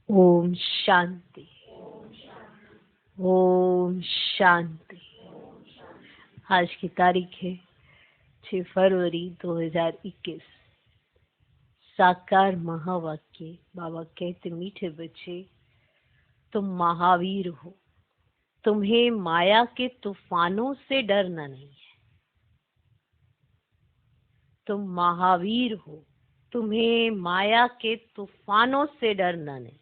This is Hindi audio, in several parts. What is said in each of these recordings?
ओम शांति। ओम शांति। आज की तारीख है 6 फरवरी 2021। साकार महावाक्य। बाबा कहते, मीठे बच्चे, तुम महावीर हो, तुम्हें माया के तूफानों से डरना नहीं है। तुम महावीर हो, तुम्हें माया के तूफानों से डरना नहीं।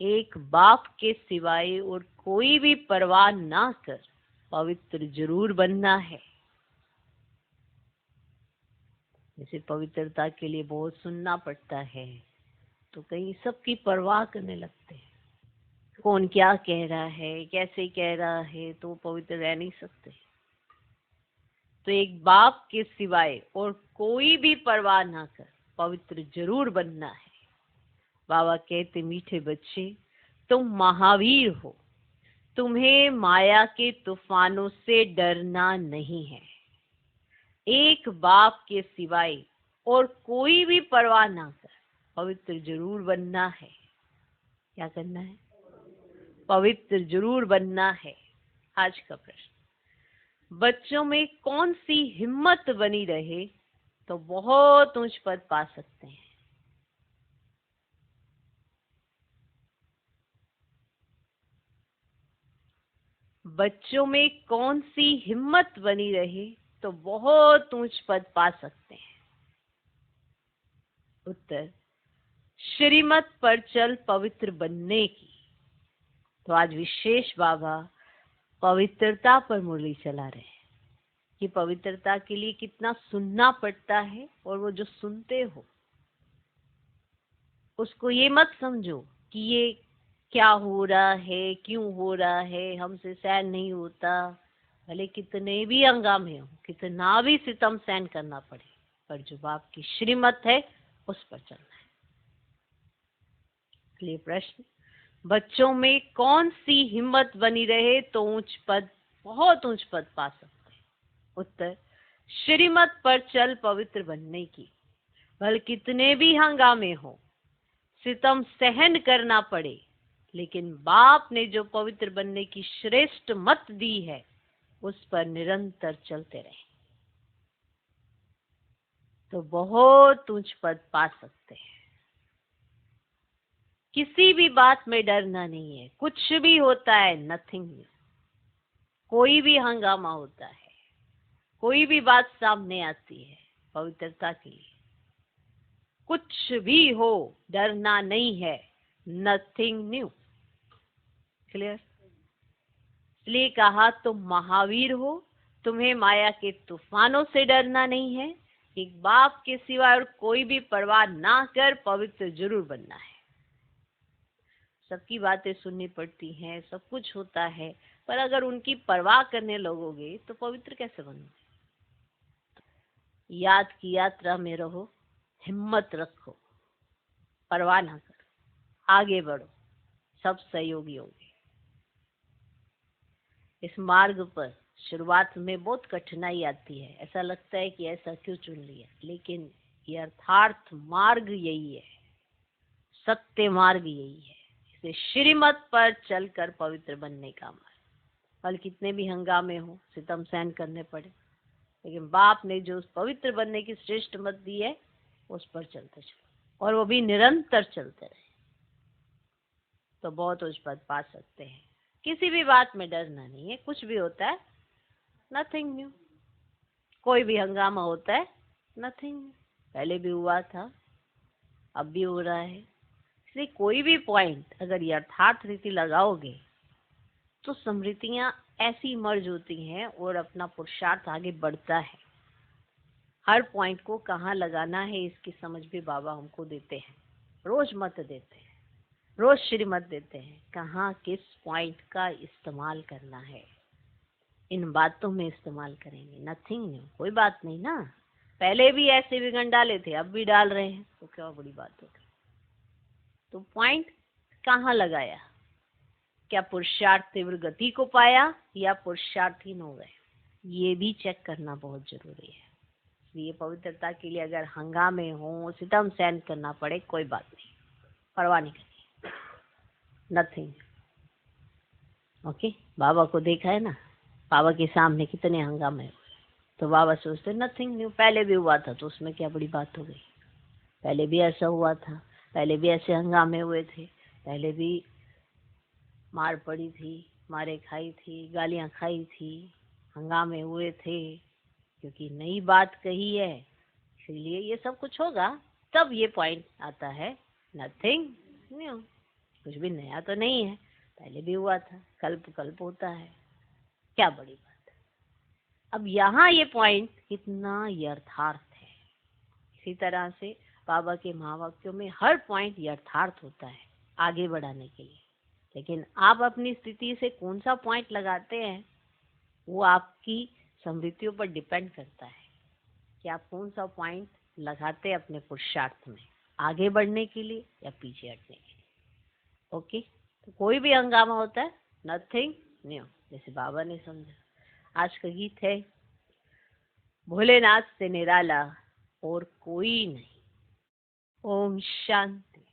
एक बाप के सिवाय और कोई भी परवाह ना कर पवित्र जरूर बनना है। जैसे पवित्रता के लिए बहुत सुनना पड़ता है, तो कहीं सबकी परवाह करने लगते हैं। कौन क्या कह रहा है, कैसे कह रहा है, तो पवित्र रह नहीं सकते। तो एक बाप के सिवाय और कोई भी परवाह ना कर पवित्र जरूर बनना है। बाबा कहते, मीठे बच्चे, तुम महावीर हो, तुम्हें माया के तूफानों से डरना नहीं है। एक बाप के सिवाय और कोई भी परवाह ना कर पवित्र जरूर बनना है। क्या करना है? पवित्र जरूर बनना है। आज का प्रश्न, बच्चों में कौन सी हिम्मत बनी रहे तो बहुत ऊंच पद पा सकते हैं। बच्चों में कौन सी हिम्मत बनी रहे तो बहुत ऊंच पद पा सकते हैं। उत्तर, श्रीमत पर चल पवित्र बनने की। तो आज विशेष बाबा पवित्रता पर मुरली चला रहे हैं कि पवित्रता के लिए कितना सुनना पड़ता है, और वो जो सुनते हो उसको ये मत समझो कि ये क्या हो रहा है, क्यों हो रहा है, हमसे सहन नहीं होता। भले कितने भी हंगामे हो, कितना भी सितम सहन करना पड़े, पर जो बाप की श्रीमत है उस पर चलना है। इसलिए प्रश्न, बच्चों में कौन सी हिम्मत बनी रहे तो ऊंच पद, बहुत ऊंच पद पा सकते हैं। उत्तर, श्रीमत पर चल पवित्र बनने की। भले कितने भी हंगामे हो, सितम सहन करना पड़े, लेकिन बाप ने जो पवित्र बनने की श्रेष्ठ मत दी है उस पर निरंतर चलते रहे तो बहुत ऊंच पद पा सकते हैं। किसी भी बात में डरना नहीं है। कुछ भी होता है, नथिंग न्यू। कोई भी हंगामा होता है, कोई भी बात सामने आती है, पवित्रता के लिए कुछ भी हो, डरना नहीं है। Nothing new. क्लियर? इसलिए कहा, तुम महावीर हो, तुम्हें माया के तूफानों से डरना नहीं है। एक बाप के सिवा और कोई भी परवाह ना कर पवित्र जरूर बनना है। सबकी बातें सुननी पड़ती हैं, सब कुछ होता है, पर अगर उनकी परवाह करने लगोगे तो पवित्र कैसे बनोगे? याद की यात्रा में रहो, हिम्मत रखो, परवाह ना करो, आगे बढ़ो, सब सहयोगी होंगे। इस मार्ग पर शुरुआत में बहुत कठिनाई आती है, ऐसा लगता है कि ऐसा क्यों चुन लिया, लेकिन यथार्थ मार्ग यही है, सत्य मार्ग यही है। इसे श्रीमत पर चलकर पवित्र बनने का मार्ग। कल कितने भी हंगामे हो, सितम सहन करने पड़े, लेकिन बाप ने जो पवित्र बनने की श्रेष्ठ मत दी है उस पर चलते चलो, और वो भी निरंतर चलते रहे तो बहुत उच्च पद पा सकते हैं। किसी भी बात में डरना नहीं है। कुछ भी होता है, नथिंग न्यू। कोई भी हंगामा होता है, नथिंग न्यू। पहले भी हुआ था, अब भी हो रहा है। इसलिए कोई भी पॉइंट अगर यथार्थ रीति लगाओगे तो स्मृतियां ऐसी मर्ज होती हैं और अपना पुरुषार्थ आगे बढ़ता है। हर पॉइंट को कहाँ लगाना है इसकी समझ भी बाबा हमको देते हैं। रोज मत देते हैं, रोज श्रीमत देते हैं, कहाँ किस पॉइंट का इस्तेमाल करना है। इन बातों में इस्तेमाल करेंगे। नथिंग न्यू, कोई बात नहीं ना। पहले भी ऐसे विघन डाले थे, अब भी डाल रहे हैं, तो क्या बड़ी बात होगी। तो पॉइंट कहाँ लगाया, क्या पुरुषार्थ तीव्र गति को पाया या पुरुषार्थहीन हो गए, ये भी चेक करना बहुत जरूरी है। इसलिए पवित्रता के लिए अगर हंगामे हो, सितम सहन करना पड़े, कोई बात नहीं, परवाह नहीं करनी। नथिंग। ओके, बाबा को देखा है ना, बाबा के सामने कितने हंगामे हुए, तो बाबा सोचते नथिंग न्यू, पहले भी हुआ था तो उसमें क्या बड़ी बात हो गई, पहले भी ऐसा हुआ था, पहले भी ऐसे हंगामे हुए थे, पहले भी मार पड़ी थी, मारे खाई थी, गालियां खाई थी, हंगामे हुए थे, क्योंकि नई बात कही है इसलिए ये सब कुछ होगा। तब ये पॉइंट आता है नथिंग न्यू, कुछ भी नया तो नहीं है, पहले भी हुआ था, कल्प कल्प होता है, क्या बड़ी बात है। अब यहाँ ये पॉइंट कितना यथार्थ है। इसी तरह से बाबा के महावाक्यों में हर पॉइंट यथार्थ होता है आगे बढ़ाने के लिए, लेकिन आप अपनी स्थिति से कौन सा पॉइंट लगाते हैं वो आपकी समृद्धियों पर डिपेंड करता है कि आप कौन सा पॉइंट लगाते हैं अपने पुरुषार्थ में, आगे बढ़ने के लिए या पीछे हटने के लिए। ओके, तो कोई भी हंगामा होता है नथिंग न्यू, जैसे बाबा ने समझा। आज का गीत है भोलेनाथ से निराला और कोई नहीं। ओम शांति।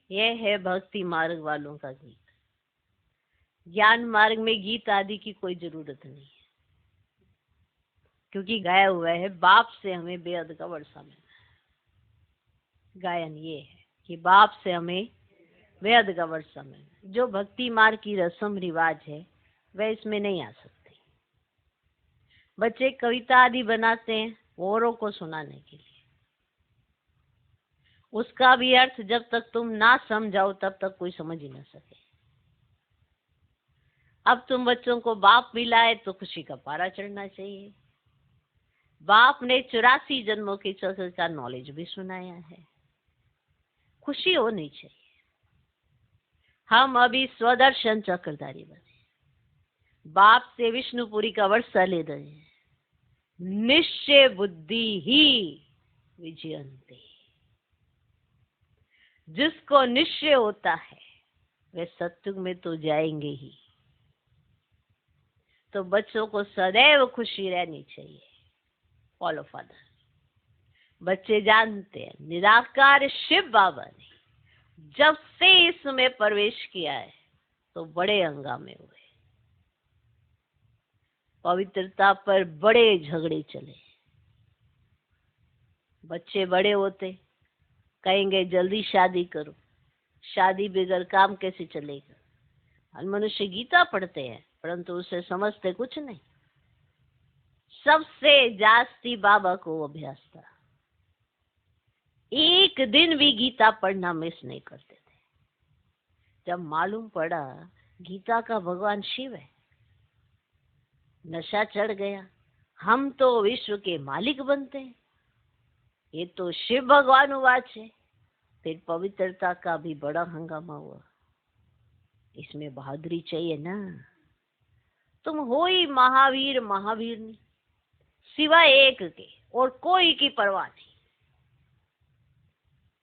यह है भक्ति मार्ग वालों का गीत। ज्ञान मार्ग में गीत आदि की कोई जरूरत नहीं है, क्योंकि गाया हुआ है बाप से हमें बेहद का वर्षा मिला है। गायन ये है कि बाप से हमें बेहद का वर्षा मिला। जो भक्ति मार्ग की रस्म रिवाज है वह इसमें नहीं आ सकती। बच्चे कविता आदि बनाते हैं औरों को सुनाने के लिए, उसका भी अर्थ जब तक तुम ना समझाओ तब तक कोई समझ ही ना सके। अब तुम बच्चों को बाप मिला है तो खुशी का पारा चढ़ना चाहिए। बाप ने 84 जन्मों के चक्र का नॉलेज भी सुनाया है, खुशी होनी चाहिए। हम अभी स्वदर्शन चक्रधारी बने, बाप से विष्णुपुरी का वर्षा ले रहे हैं। निश्चय बुद्धि ही विजयंती, जिसको निश्चय होता है वे सत्युग में तो जाएंगे ही। तो बच्चों को सदैव खुशी रहनी चाहिए। Follow father. बच्चे जानते हैं निराकार शिव बाबा ने जब से इसमें प्रवेश किया है तो बड़े हंगामे हुए, पवित्रता पर बड़े झगड़े चले। बच्चे बड़े होते कहेंगे जल्दी शादी करो, शादी बगैर काम कैसे चलेगा। मनुष्य गीता पढ़ते हैं परंतु उसे समझते कुछ नहीं। सबसे जास्ती बाबा को अभ्यास था, एक दिन भी गीता पढ़ना मिस नहीं करते थे। जब मालूम पड़ा गीता का भगवान शिव है, नशा चढ़ गया, हम तो विश्व के मालिक बनते हैं, ये तो शिव भगवान वाच है। फिर पवित्रता का भी बड़ा हंगामा हुआ। इसमें बहादुरी चाहिए ना। तुम हो ही महावीर महावीर नहीं, सिवाय एक के और कोई की परवाह नहीं।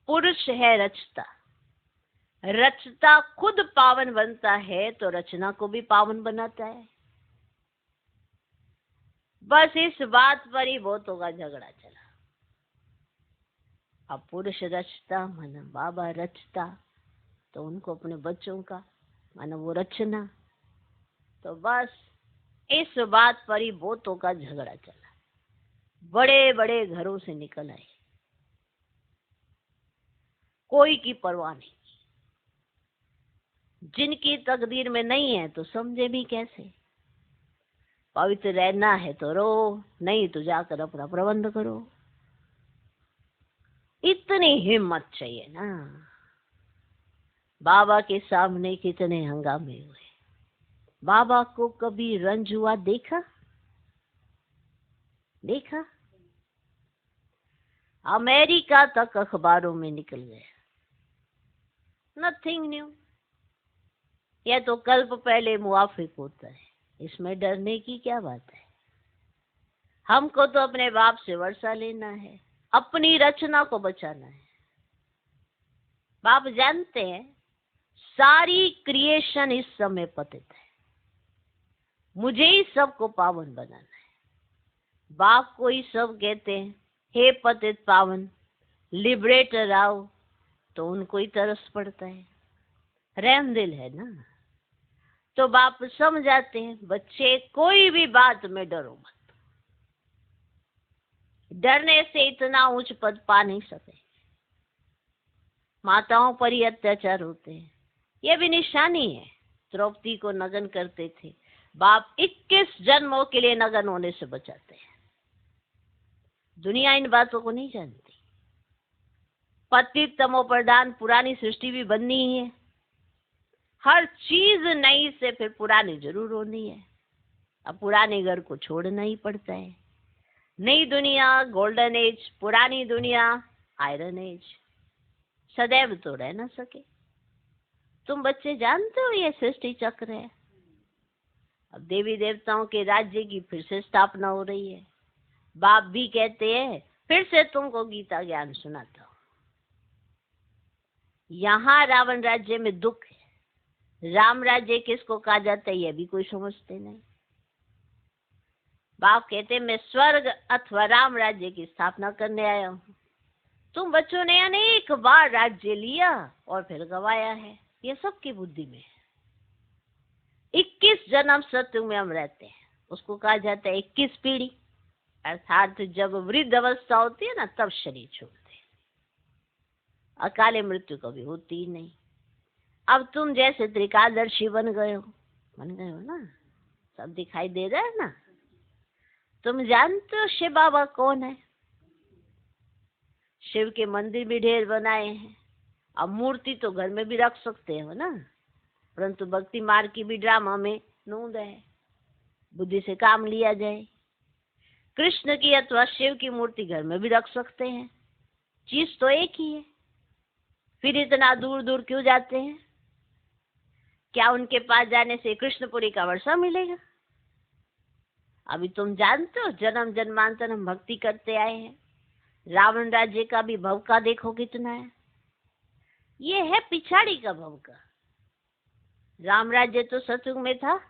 पुरुष है रचता, रचता खुद पावन बनता है तो रचना को भी पावन बनाता है। बस इस बात पर ही बहुतों का झगड़ा चला। अब पुरुष रचता माना बाबा रचता, तो उनको अपने बच्चों का माना वो रचना। तो बस इस बात पर ही बहुतों का झगड़ा चला। बड़े बड़े घरों से निकल आए, कोई की परवाह नहीं। जिनकी तकदीर में नहीं है तो समझे भी कैसे। पवित्र रहना है तो रो, नहीं तो जाकर अपना प्रबंध करो। इतनी हिम्मत चाहिए ना। बाबा के सामने कितने हंगामे हुए। बाबा को कभी रंज हुआ देखा? देखा? अमेरिका तक अखबारों में निकल गया। Nothing new. यह तो कल्प पहले मुआफिक होता है, इसमें डरने की क्या बात है। हमको तो अपने बाप से वर्षा लेना है, अपनी रचना को बचाना है। बाप जानते हैं सारी क्रिएशन इस समय पतित है, मुझे ही सबको पावन बनाना है। बाप को ही सब कहते हैं हे पतित पावन लिबरेटर आओ, तो उनको ही तरस पड़ता है। रहम दिल है ना। तो बाप समझाते हैं, बच्चे कोई भी बात में डरो मत, डरने से इतना उच्च पद पा नहीं सके। माताओं पर ही अत्याचार होते हैं, यह भी निशानी है। द्रौपदी को नग्न करते थे, बाप 21 जन्मों के लिए नग्न होने से बचाते हैं। दुनिया इन बातों को नहीं जानती। पतित तमो प्रधान पुरानी सृष्टि भी बननी ही है। हर चीज नई से फिर पुरानी जरूर होनी है। अब पुराने घर को छोड़ना ही पड़ता है। नई दुनिया गोल्डन एज, पुरानी दुनिया आयरन एज, सदैव तो रह ना सके। तुम बच्चे जानते हो ये सृष्टि चक्र है। अब देवी देवताओं के राज्य की फिर से स्थापना हो रही है। बाप भी कहते हैं फिर से तुमको गीता ज्ञान सुनाता हूं। यहाँ रावण राज्य में दुख है, राम राज्य किसको कहा जाता है यह भी कोई समझते नहीं। बाप कहते मैं स्वर्ग अथवा राम राज्य की स्थापना करने आया हूँ। तुम बच्चों ने अनेक बार राज्य लिया और फिर गवाया है, ये सबकी बुद्धि में है। 21 जन्म सत्युग में हम रहते हैं, उसको कहा जाता है 21 पीढ़ी। अर्थात जब वृद्ध अवस्था होती है ना, तब शरीर छोड़ते हैं। अकाले मृत्यु कभी होती ही नहीं। अब तुम जैसे त्रिकालदर्शी बन गए हो ना, सब दिखाई दे रहा है ना। तुम जानते हो शिव बाबा कौन है? शिव के मंदिर भी ढेर बनाए हैं। अब मूर्ति तो घर में भी रख सकते हो ना, परंतु भक्ति मार्ग की भी ड्रामा में नूंद है। बुद्धि से काम लिया जाए। कृष्ण की अथवा शिव की मूर्ति घर में भी रख सकते हैं, चीज तो एक ही है। फिर इतना दूर दूर क्यों जाते हैं? क्या उनके पास जाने से कृष्णपुरी का वर्षा मिलेगा? अभी तुम जानते हो जन्म जन्मांतर हम भक्ति करते आए हैं। रावण राज्य का भी भव का देखो कितना है। ये है पिछाड़ी का भव का। राम राज्य तो सतयुग में था,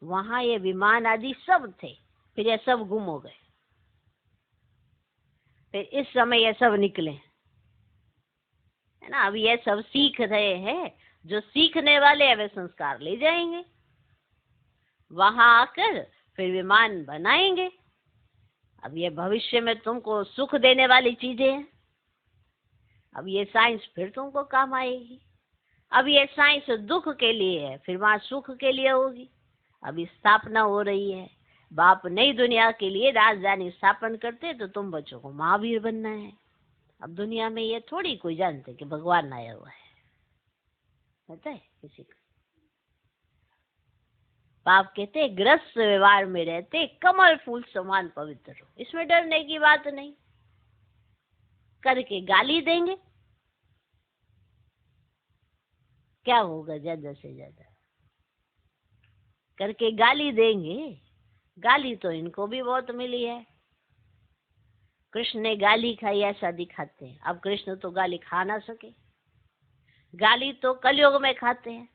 वहां ये विमान आदि सब थे, फिर ये सब गुम हो गए। फिर इस समय ये सब निकले है ना। अब ये सब सीख रहे हैं। जो सीखने वाले हैं वे संस्कार ले जाएंगे, वहां आकर फिर विमान बनाएंगे। अब ये भविष्य में तुमको सुख देने वाली चीजें हैं। अब ये साइंस फिर तुमको काम आएगी। अब ये साइंस दुख के लिए है, फिर वहां सुख के लिए होगी। अभी स्थापना हो रही है। बाप नई दुनिया के लिए राजधानी स्थापन करते, तो तुम बच्चों को महावीर बनना है। अब दुनिया में ये थोड़ी कोई जानते कि भगवान आया हुआ है, पता है किसी को? बाप कहते ग्रस्त व्यवहार में रहते कमल फूल समान पवित्र हो, इसमें डरने की बात नहीं। करके गाली देंगे, क्या होगा? ज्यादा से ज्यादा करके गाली देंगे। गाली तो इनको भी बहुत मिली है। कृष्ण ने गाली खाई ऐसा दिखाते हैं। अब कृष्ण तो गाली खा ना सके, गाली तो कलयुग में खाते हैं।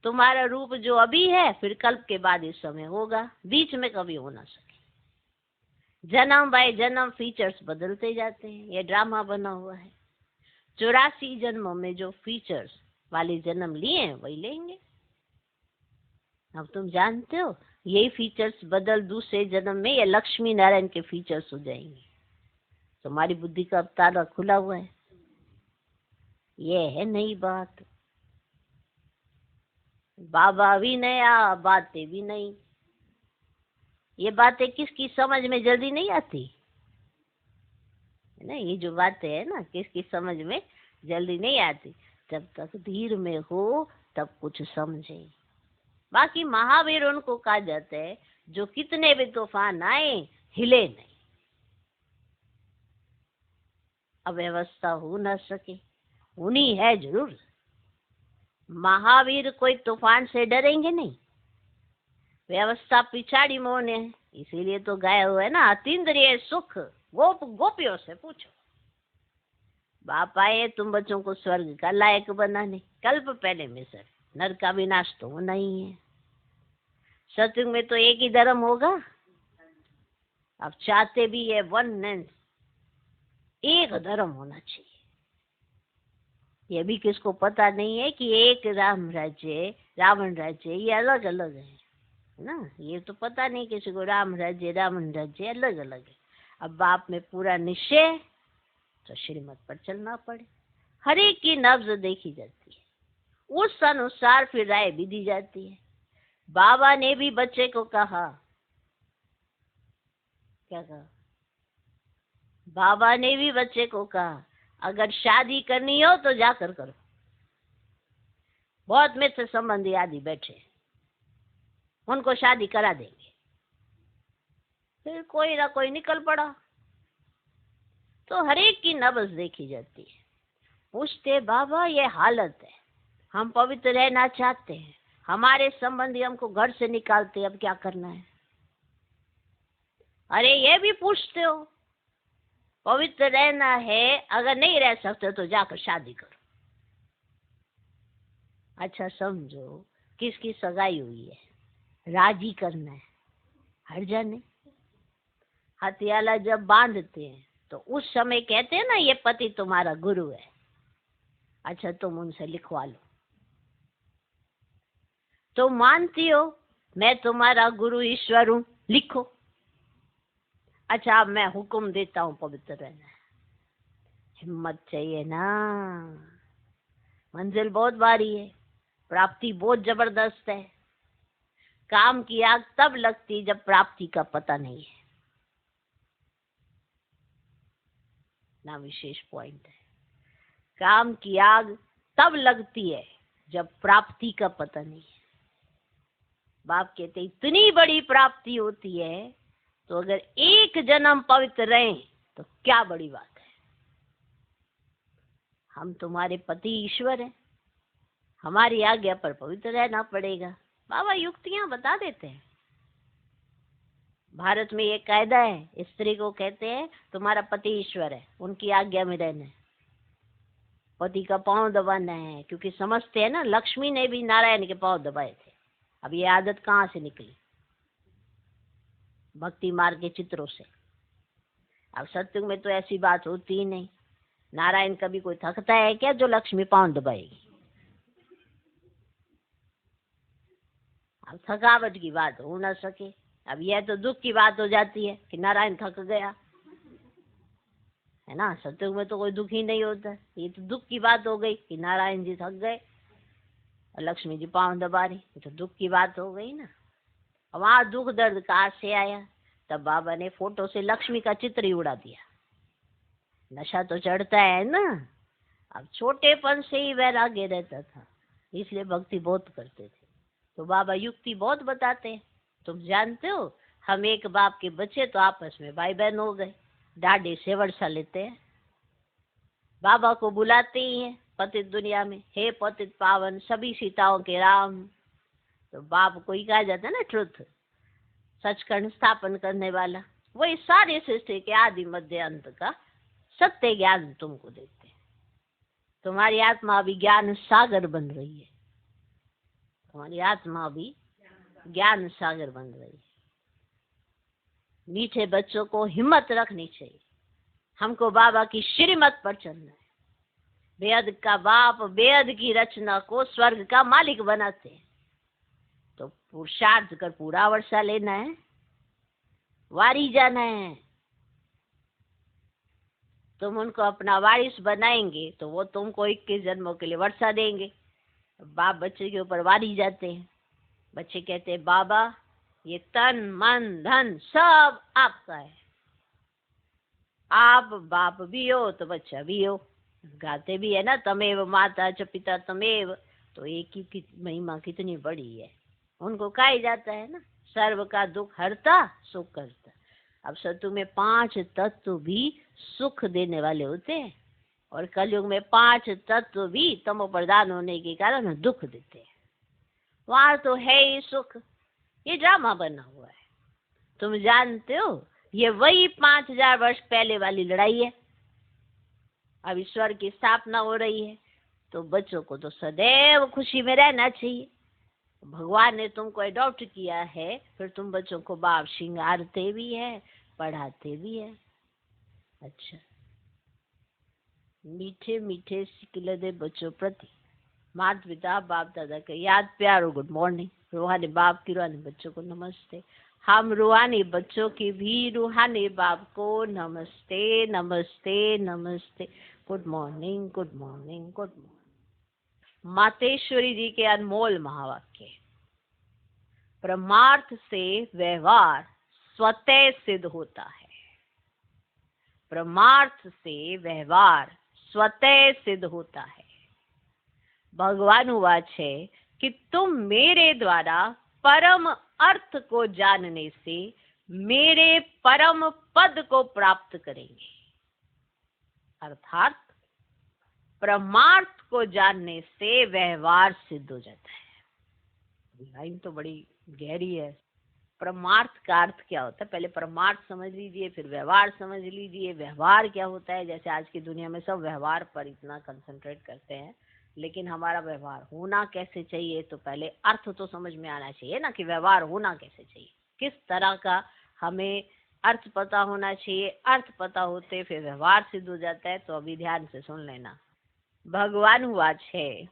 तुम्हारा रूप जो अभी है फिर कल्प के बाद इस समय होगा, बीच में कभी हो ना सके। जन्म बाय जन्म फीचर्स बदलते जाते हैं, ये ड्रामा बना हुआ है। 84 जन्मों में जो फीचर्स वाले जन्म लिए हैं वही लेंगे। अब तुम जानते हो यही फीचर्स बदल दूसरे जन्म में ये लक्ष्मी नारायण के फीचर्स हो जाएंगे। तुम्हारी बुद्धि का अब ताला खुला हुआ है। ये है नई बात। बाबा भी नया, बातें भी नई। ये बातें किसकी समझ में जल्दी नहीं आती है ना। ये जो बातें है ना, किसकी समझ में जल्दी नहीं आती। जब तक धीर में हो तब कुछ समझे। बाकी महावीर उनको कहा जाता है जो कितने भी तूफान आए हिले नहीं, अव्यवस्था हो ना सके। उन्हीं है जरूर। महावीर कोई तूफान से डरेंगे नहीं। व्यवस्था पिछाड़ी मोने है, इसीलिए तो गाया हुआ है ना, अतीन्द्रिय सुख गोप गोपियों से पूछो। बाप आए तुम बच्चों को स्वर्ग का लायक बनाने, कल्प पहले में सर नर का विनाश तो होना ही है। सतयुग में तो एक ही धर्म होगा। अब चाहते भी है वननेस, एक धर्म होना चाहिए। ये भी किसको पता नहीं है कि एक राम राज्य रावण राज्य ये अलग अलग है ना। ये तो पता नहीं किसी को, राम राज्य रावण राज्य अलग अलग है। अब बाप में पूरा निश्चय तो श्रीमत पर चलना पड़े। हर एक की नब्ज देखी जाती है, उस अनुसार फिर राय भी दी जाती है। बाबा ने भी बच्चे को कहा, क्या कहा? बाबा ने भी बच्चे को कहा अगर शादी करनी हो तो जाकर करो। बहुत मित्र संबंधी आदि बैठे, उनको शादी करा देंगे। फिर कोई ना कोई निकल पड़ा। तो हर एक की नब्ज देखी जाती है। पूछते बाबा ये हालत है, हम पवित्र रहना चाहते हैं, हमारे संबंधी हमको घर से निकालते, अब क्या करना है? अरे ये भी पूछते हो, पवित्र रहना है, अगर नहीं रह सकते तो जाकर शादी करो। अच्छा समझो किसकी सगाई हुई है, राजी करना है, हर जाने। हथियाला जब बांधते हैं तो उस समय कहते हैं ना ये पति तुम्हारा गुरु है। अच्छा तुम उनसे लिखवा लो, तुम मानती हो मैं तुम्हारा गुरु ईश्वर हूं, लिखो। अच्छा अब मैं हुक्म देता हूं पवित्र रहना है। हिम्मत चाहिए ना, मंजिल बहुत भारी है, प्राप्ति बहुत जबरदस्त है। काम की आग तब लगती जब प्राप्ति का पता नहीं है ना। विशेष पॉइंट है, काम की आग तब लगती है जब प्राप्ति का पता नहीं है। बाप कहते इतनी बड़ी प्राप्ति होती है तो अगर एक जन्म पवित्र रहे तो क्या बड़ी बात है। हम तुम्हारे पति ईश्वर हैं, हमारी आज्ञा पर पवित्र रहना पड़ेगा। बाबा युक्तियां बता देते हैं। भारत में ये कायदा है, स्त्री को कहते हैं तुम्हारा पति ईश्वर है, उनकी आज्ञा में रहना है, पति का पांव दबाना है। क्योंकि समझते हैं ना लक्ष्मी ने भी नारायण के पांव दबाए थे। अब ये आदत कहाँ से निकली? भक्ति मार्ग के चित्रों से। अब सत्युग में तो ऐसी बात होती ही नहीं। नारायण कभी कोई थकता है क्या जो लक्ष्मी पांव दबाएगी? अब थकावट की बात हो ना सके। अब यह तो दुख की बात हो जाती है कि नारायण थक गया, है ना। सत्युग में तो कोई दुख ही नहीं होता। ये तो दुख की बात हो गई कि नारायण जी थक गए और लक्ष्मी जी पांव दबा रही, ये तो दुख की बात हो गई ना। अब वहां दुख दर्द कहाँ से आया? तब बाबा ने फोटो से लक्ष्मी का चित्र ही उड़ा दिया। नशा तो चढ़ता है ना। अब छोटेपन से ही वैराग्य रहता था, इसलिए भक्ति बहुत करते थे। तो बाबा युक्ति बहुत बताते हैं। तुम जानते हो हम एक बाप के बच्चे तो आपस में भाई बहन हो गए, डाढ़े से वर्षा लेते हैं, बाबा को बुलाते ही हैं पतित दुनिया में, हे पतित पावन सभी सीताओं के राम। तो बाप को ही कहा जाता है ना ट्रुथ, सचखंड स्थापन करने वाला। वही सारी सृष्टि के आदि मध्य अंत का सत्य ज्ञान तुमको देते हैं। तुम्हारी आत्मा अभी ज्ञान सागर बन रही है, तुम्हारी आत्मा अभी ज्ञान सागर बन रही है। मीठे बच्चों को हिम्मत रखनी चाहिए। हमको बाबा की श्रीमत पर चलना है। बेअद का बाप बेअद की रचना को स्वर्ग का मालिक बनाते हैं। तो पुरुषार्थ कर पूरा वर्षा लेना है, वारी जाना है। तुम उनको अपना वारिस बनाएंगे तो वो तुमको 21 जन्मों के लिए वर्षा देंगे। बाप बच्चे के ऊपर वारी जाते हैं। बच्चे कहते हैं बाबा ये तन मन धन सब आपका है, आप बाप भी हो तो बच्चा भी हो। गाते भी है ना, तमेव माता च पिता तमेव। तो एक ही की महिमा कितनी बड़ी है। उनको कहा जाता है ना सर्व का दुख हरता सुख करता। अब सत्युग में 5 तत्व भी सुख देने वाले होते हैं और कलयुग में 5 तत्व भी तमो प्रधान होने के कारण दुख देते हैं। वहां तो है ही सुख, ये ड्रामा बना हुआ है। तुम जानते हो ये वही 5000 वर्ष पहले वाली लड़ाई है। अब ईश्वर की स्थापना हो रही है तो बच्चों को तो सदैव खुशी में रहना चाहिए। भगवान ने तुमको अडॉप्ट किया है, फिर तुम बच्चों को बाप श्रृंगारते भी है, पढ़ाते भी है। अच्छा मीठे मीठे सिकिलदे बच्चों प्रति माता पिता बाप दादा का याद प्यार और गुड मॉर्निंग। रूहानी बाप की रूहानी बच्चों को नमस्ते। हम रूहानी बच्चों की भी रूहानी बाप को नमस्ते नमस्ते नमस्ते। Good morning good morning good morning. Mateshwari ji के अनमोल महावाक्य। परमार्थ से व्यवहार स्वतः सिद्ध होता है। परमार्थ से व्यवहार स्वतः सिद्ध होता है। भगवान उवाच है कि तुम मेरे द्वारा परम अर्थ को जानने से मेरे परम पद को प्राप्त करेंगे। अर्थात परमार्थ को जानने से व्यवहार सिद्ध हो जाता है। लाइन तो बड़ी गहरी है। परमार्थ का अर्थ क्या होता है, पहले परमार्थ समझ लीजिए, फिर व्यवहार समझ लीजिए। व्यवहार क्या होता है? जैसे आज की दुनिया में सब व्यवहार पर इतना कंसंट्रेट करते हैं, लेकिन हमारा व्यवहार होना कैसे चाहिए, तो पहले अर्थ तो समझ में आना चाहिए ना कि व्यवहार होना कैसे चाहिए, किस तरह का हमें अर्थ पता होना चाहिए। अर्थ पता होते फिर व्यवहार सिद्ध हो जाता है। तो अभी ध्यान से सुन लेना। भगवान उवाच है,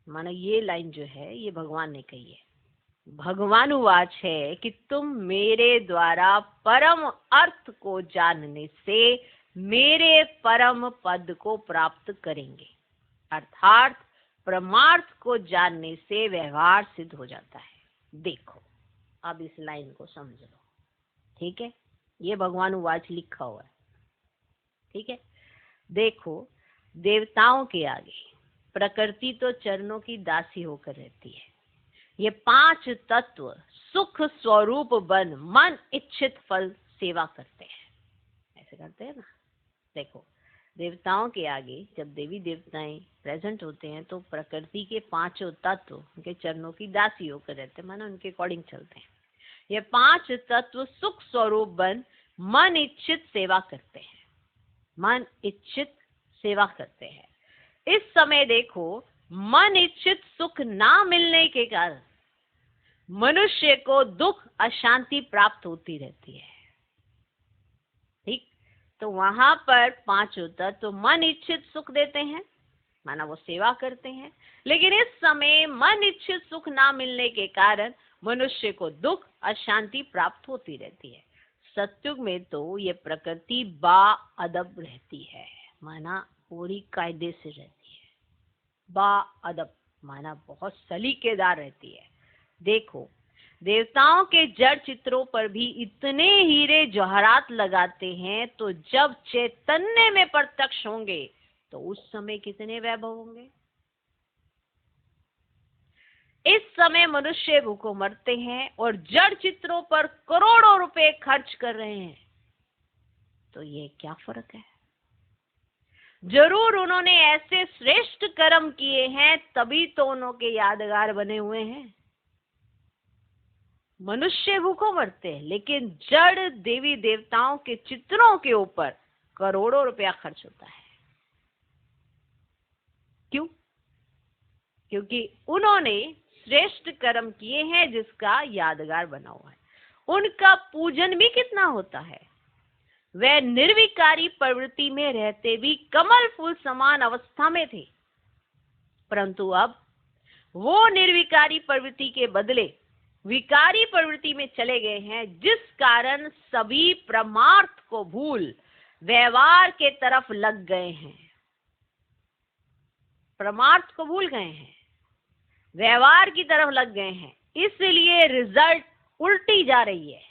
मानो ये लाइन जो है ये भगवान ने कही है। भगवान उवाच है कि तुम मेरे द्वारा परम अर्थ को जानने से मेरे परम पद को प्राप्त करेंगे। अर्थात परमार्थ को जानने से व्यवहार सिद्ध हो जाता है। देखो अब इस लाइन को समझ लो, ठीक है? ये भगवान उवाच लिखा हुआ है, ठीक है? देखो, देवताओं के आगे प्रकृति तो चरणों की दासी होकर रहती है। ये 5 तत्व सुख स्वरूप बन मन इच्छित फल सेवा करते हैं। ऐसे करते हैं ना। देखो, देवताओं के आगे जब देवी देवताएं प्रेजेंट होते हैं तो प्रकृति के 5 तत्व उनके चरणों की दासी होकर रहते हैं, माना उनके अकॉर्डिंग चलते हैं। ये 5 तत्व सुख स्वरूप बन मन इच्छित सेवा करते हैं। मन इच्छित सेवा करते हैं। इस समय देखो, मन इच्छित सुख ना मिलने के कारण मनुष्य को दुख अशांति प्राप्त होती रहती है। ठीक, तो वहां पर 5 तत्व मन इच्छित सुख देते हैं, माना वो सेवा करते हैं। लेकिन इस समय मन इच्छित सुख ना मिलने के कारण मनुष्य को दुख अशांति प्राप्त होती रहती है। सत्युग में तो ये प्रकृति बा अदब रहती है, माना पूरी कायदे से रहती है। बा अदब माना बहुत सलीकेदार रहती है। देखो, देवताओं के जड़ चित्रों पर भी इतने हीरे जवाहरात लगाते हैं, तो जब चैतन्य में प्रत्यक्ष होंगे तो उस समय कितने वैभव होंगे। इस समय मनुष्य भूखों मरते हैं और जड़ चित्रों पर करोड़ों रुपए खर्च कर रहे हैं, तो ये क्या फर्क है। जरूर उन्होंने ऐसे श्रेष्ठ कर्म किए हैं, तभी तो उनके यादगार बने हुए हैं। मनुष्य भूखों मरते हैं, लेकिन जड़ देवी देवताओं के चित्रों के ऊपर करोड़ों रुपया खर्च होता है। क्यों? क्योंकि उन्होंने श्रेष्ठ कर्म किए हैं जिसका यादगार बना हुआ है। उनका पूजन भी कितना होता है। वे निर्विकारी प्रवृत्ति में रहते भी कमल फूल समान अवस्था में थे, परंतु अब वो निर्विकारी प्रवृत्ति के बदले विकारी प्रवृत्ति में चले गए हैं, जिस कारण सभी परमार्थ को भूल व्यवहार के तरफ लग गए हैं। परमार्थ को भूल गए हैं, व्यवहार की तरफ लग गए हैं, इसलिए रिजल्ट उल्टी जा रही है।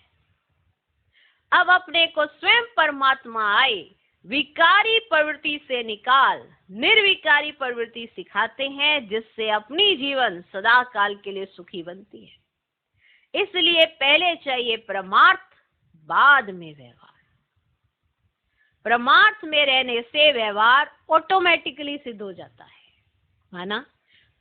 अब अपने को स्वयं परमात्मा आए विकारी प्रवृत्ति से निकाल निर्विकारी प्रवृत्ति सिखाते हैं, जिससे अपनी जीवन सदा काल के लिए सुखी बनती है। इसलिए पहले चाहिए परमार्थ, बाद में व्यवहार। परमार्थ में रहने से व्यवहार ऑटोमेटिकली सिद्ध हो जाता है ना।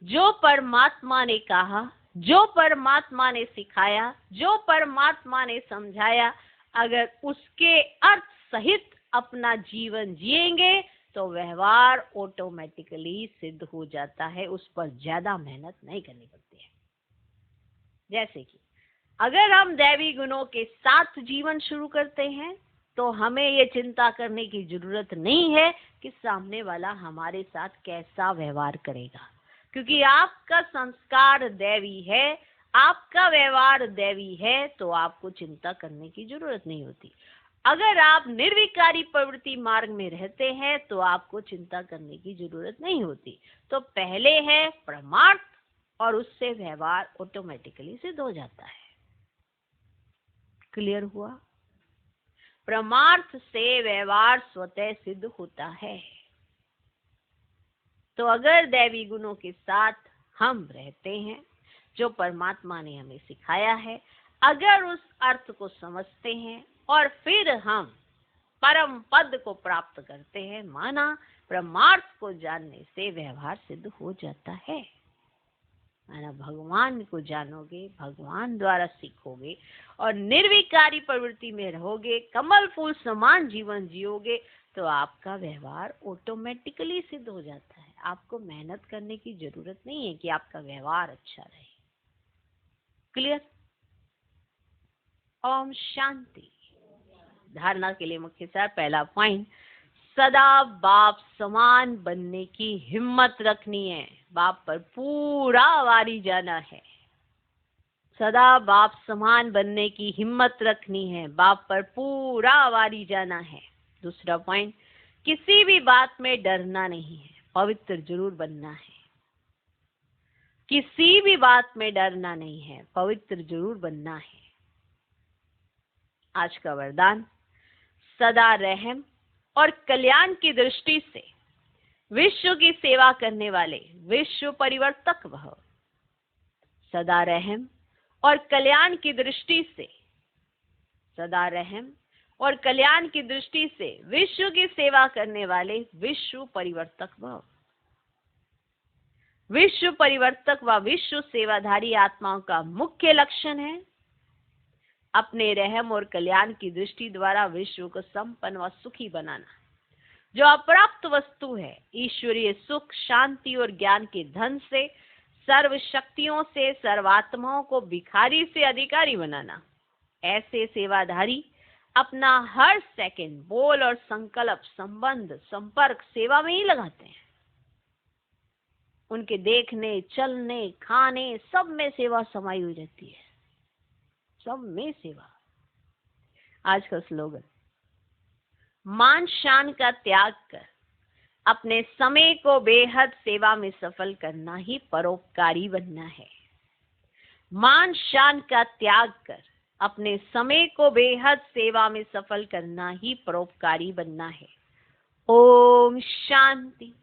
जो परमात्मा ने कहा, जो परमात्मा ने सिखाया, जो परमात्मा ने समझाया, अगर उसके अर्थ सहित अपना जीवन जिएंगे तो व्यवहार ऑटोमेटिकली सिद्ध हो जाता है। उस पर ज्यादा मेहनत नहीं करनी पड़ती है। जैसे कि अगर हम दैवी गुणों के साथ जीवन शुरू करते हैं तो हमें ये चिंता करने की जरूरत नहीं है कि सामने वाला हमारे साथ कैसा व्यवहार करेगा, क्योंकि आपका संस्कार दैवी है, आपका व्यवहार दैवी है, तो आपको चिंता करने की जरूरत नहीं होती। अगर आप निर्विकारी प्रवृत्ति मार्ग में रहते हैं तो आपको चिंता करने की जरूरत नहीं होती। तो पहले है परमार्थ और उससे व्यवहार ऑटोमेटिकली सिद्ध हो जाता है। क्लियर हुआ? परमार्थ से व्यवहार स्वतः सिद्ध होता है। तो अगर दैवी गुणों के साथ हम रहते हैं जो परमात्मा ने हमें सिखाया है, अगर उस अर्थ को समझते हैं और फिर हम परम पद को प्राप्त करते हैं, माना परमार्थ को जानने से व्यवहार सिद्ध हो जाता है। माना भगवान को जानोगे, भगवान द्वारा सीखोगे और निर्विकारी प्रवृत्ति में रहोगे, कमल फूल समान जीवन जियोगे, तो आपका व्यवहार ऑटोमेटिकली सिद्ध हो जाता है। आपको मेहनत करने की जरूरत नहीं है कि आपका व्यवहार अच्छा रहे। क्लियर? ओम शांति। धारणा के लिए मुख्य सार, पहला पॉइंट, सदा बाप समान बनने की हिम्मत रखनी है। बाप पर पूरा वारी जाना है। सदा बाप समान बनने की हिम्मत रखनी है, बाप पर पूरा वारी जाना है। दूसरा पॉइंट, किसी भी बात में डरना नहीं है, पवित्र जरूर बनना है। किसी भी बात में डरना नहीं है, पवित्र जरूर बनना है। आज का वरदान, सदा रहम और कल्याण की दृष्टि से विश्व की सेवा करने वाले विश्व परिवर्तक भव। सदा रहम और कल्याण की दृष्टि से, सदा रहम और कल्याण की दृष्टि से विश्व की सेवा करने वाले विश्व परिवर्तक भव। विश्व परिवर्तक व विश्व सेवाधारी आत्माओं का मुख्य लक्षण है अपने रहम और कल्याण की दृष्टि द्वारा विश्व को संपन्न व सुखी बनाना। जो अप्राप्त वस्तु है, ईश्वरीय सुख, शांति और ज्ञान के धन से सर्व शक्तियों से सर्वात्माओं को भिखारी से अधिकारी बनाना। ऐसे सेवाधारी अपना हर सेकंड बोल और संकल्प, संबंध, संपर्क सेवा में ही लगाते हैं। उनके देखने, चलने, खाने सब में सेवा समाई हुई रहती है, सब में सेवा। आज का स्लोगन, मान शान का त्याग कर अपने समय को बेहद सेवा में सफल करना ही परोपकारी बनना है। मान शान का त्याग कर अपने समय को बेहद सेवा में सफल करना ही परोपकारी बनना है। ओम शांति।